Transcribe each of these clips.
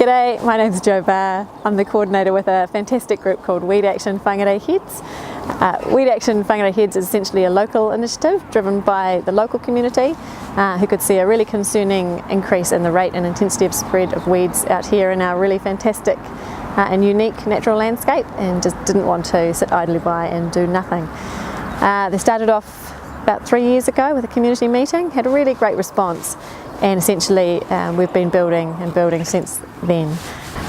G'day, my name's Jo Barr. I'm the coordinator with a fantastic group called Action Whangarei Heads. Action Whangarei Heads is essentially a local initiative driven by the local community who could see a really concerning increase in the rate and intensity of spread of weeds out here in our really fantastic and unique natural landscape, and just didn't want to sit idly by and do nothing. They started off about 3 years ago with a community meeting, had a really great response, and essentially we've been building and building since then.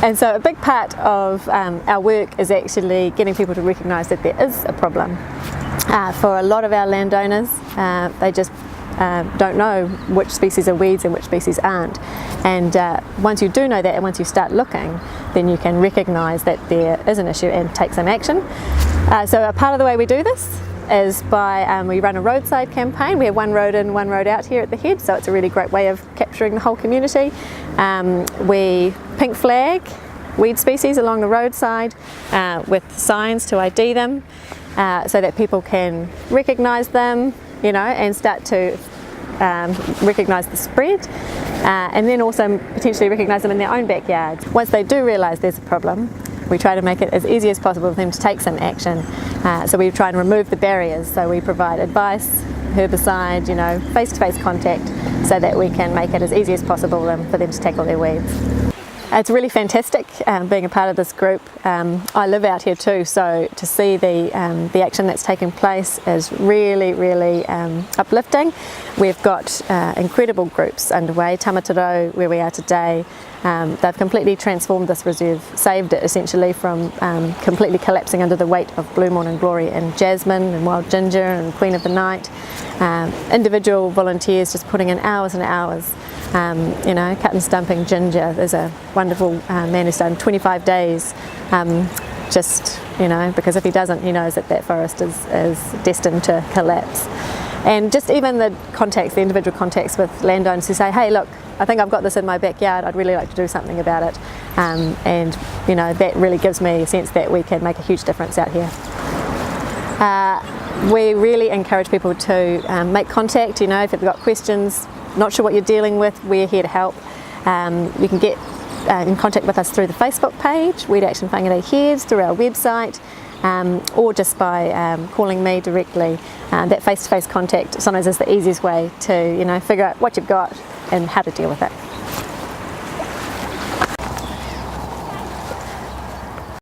And so a big part of our work is actually getting people to recognise that there is a problem. For a lot of our landowners, they just don't know which species are weeds and which species aren't. And once you do know that, and once you start looking, then you can recognise that there is an issue and take some action. So a part of the way we do this is by we run a roadside campaign. We have one road in, one road out here at the head, so it's a really great way of capturing the whole community. We pink flag weed species along the roadside with signs to ID them so that people can recognise them, you know, and start to recognise the spread, and then also potentially recognise them in their own backyards. Once they do realise there's a problem, we try to make it as easy as possible for them to take some action. So we try and remove the barriers. So we provide advice, herbicide, you know, face-to-face contact, so that we can make it as easy as possible for them to tackle their weeds. It's really fantastic being a part of this group. I live out here too, so to see the action that's taking place is really uplifting. We've got incredible groups underway. Tamataro, where we are today, they've completely transformed this reserve, saved it essentially from completely collapsing under the weight of blue morning glory and jasmine and wild ginger and queen of the night. Individual volunteers just putting in hours and hours, you know, cut and stumping ginger. There's a wonderful man who's done 25 days, just, you know, because if he doesn't, he knows that that forest is destined to collapse. And just even the contacts, the individual contacts with landowners who say, hey look, I think I've got this in my backyard, I'd really like to do something about it. And you know, that really gives me a sense that we can make a huge difference out here. We really encourage people to make contact. You know, if you've got questions, not sure what you're dealing with, we're here to help. You can get in contact with us through the Facebook page, Action Whangarei Heads, through our website, or just by calling me directly. That face-to-face contact sometimes is the easiest way to, you know, figure out what you've got and how to deal with it.